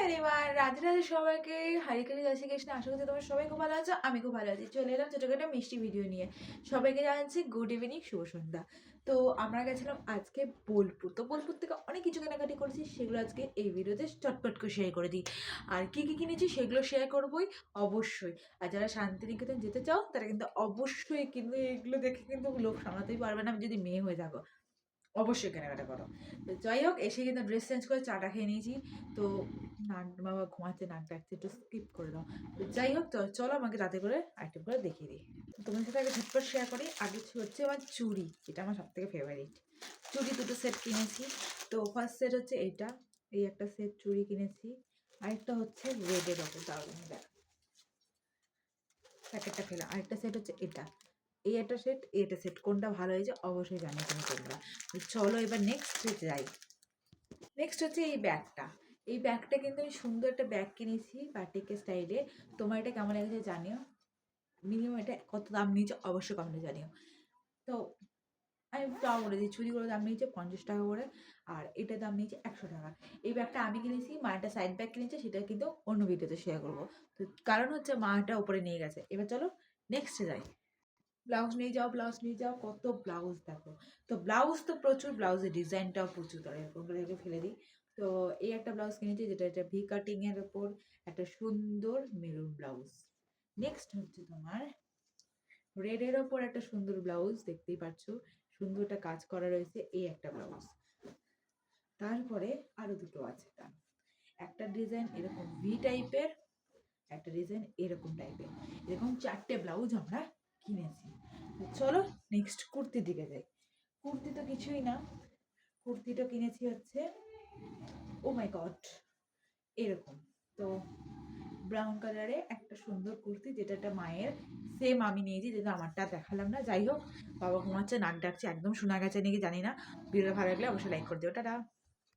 Everyone, Radhe Radhe সবাইকে। হরে কৃষ্ণ, জয় শ্রীকৃষ্ণ। আশা করছি তোমরা সবাই খুব ভালো আছো। আমি খুব ভালো আছি। চলে এলাম ছোটখাটো একটা মিষ্টি ভিডিও নিয়ে। সবাইকে জানাচ্ছি গুড ইভিনিং, শুভ সন্ধ্যা। তো আমরা গেছিলাম আজকে বোলপুর। তো বোলপুর থেকে অনেক কিছু কেনাকাটি করেছি, সেগুলো আজকে এই ভিডিওতে চটপট করে শেয়ার করে দিই। আর কী কী কিনেছি সেগুলো শেয়ার করবোই অবশ্যই। আর যারা শান্তিনিকেতন যেতে চাও তারা কিন্তু অবশ্যই কিন্তু এগুলো দেখে কিন্তু লোভ সামলাতেই পারবে না, আমি যদি মেয়ে হয়ে থাকো। অবশ্যই কেনাকাটা করো। তো যাই হোক, এসে কিন্তু ড্রেস চেঞ্জ করে চাটা খেয়ে নিয়েছি। তো নান বাবা ঘুমাচ্ছে, নাক ডাকছে, একটু স্কিপ করে দাও। তো যাই হোক, চলো আমাকে রাতে করে আইটেমগুলো দেখিয়ে দিই। তোমার সাথে আগে ঝটপট শেয়ার করি। আগে হচ্ছে আমার চুড়ি, এটা আমার সব থেকে ফেভারিট। চুড়ি দুটো সেট কিনেছি। তো ফার্স্ট সেট হচ্ছে এইটা, এই একটা সেট চুড়ি কিনেছি। আরেকটা হচ্ছে রেডের ওপর, তাহলে দেখ প্যাকেটটা ফেলা। আরেকটা সেট হচ্ছে এটা, এই একটা সেট, এটা সেট, কোনটা ভালো হয়েছে অবশ্যই জানি তুমি তোমরা। চলো এবার নেক্সট যাই। নেক্সট হচ্ছে এই ব্যাগটা। এই ব্যাগটা কিন্তু আমি সুন্দর একটা ব্যাগ কিনেছি বাটিকের স্টাইলে। তোমার এটা কেমন লেগেছে জানিও। মিনিমাম এটা কত দাম নিয়েছে অবশ্যই কমেন্টে জানিও। তো আমি তাও বলে দিই, চুড়িগুলোর দাম নিয়েছে 50 টাকা করে, আর এটার দাম নিয়েছে 100 টাকা। এই ব্যাগটা আমি কিনেছি, মা একটা সাইড ব্যাগ কিনেছে, সেটা কিন্তু অন্য ভিডিওতে শেয়ার করবো। তো কারণ হচ্ছে মা এটা ওপরে নিয়ে গেছে। এবার চলো নেক্সটে যাই। ব্লাউজ নিয়ে যাও, ব্লাউজ নিয়ে যাও, কত ব্লাউজ দেখো। তো ব্লাউজ তো প্রচুর, ব্লাউজের ডিজাইনটাও প্রচুর, তারা এরকম করে ফেলে দিই। তো এই একটা ব্লাউজ কিনেছি, যেটা একটা ভি কাটিং এর ওপর একটা সুন্দর মেরুন ব্লাউজ। নেক্সট হচ্ছে তোমার রেড এর ওপর একটা সুন্দর ব্লাউজ, দেখতেই পাচ্ছ সুন্দর একটা কাজ করা রয়েছে, এই একটা ব্লাউজ। তারপরে আরো দুটো আছে, একটা ডিজাইন এরকম ভি টাইপের, একটা ডিজাইন এরকম টাইপের। এরকম 4টে ব্লাউজ আমরা কিনেছি। তো চলো নেক্সট কুর্তির দিকে যাই। কুর্তি তো কিছুই না, কুর্তিটা কিনেছি হচ্ছে ও মাই গড এরকম। তো ব্রাউন কালারে একটা সুন্দর কুর্তি, যেটা একটা মায়ের, সেম আমি নিয়েছি, যেটা আমারটা দেখালাম না। যাই হোক, বাবা ঘুমাচ্ছে, নাক ডাকছে, একদম শোনা গেছে নাকি জানি না। ভিডিও ভালো লাগলে অবশ্যই লাইক করে দিও। টাটা।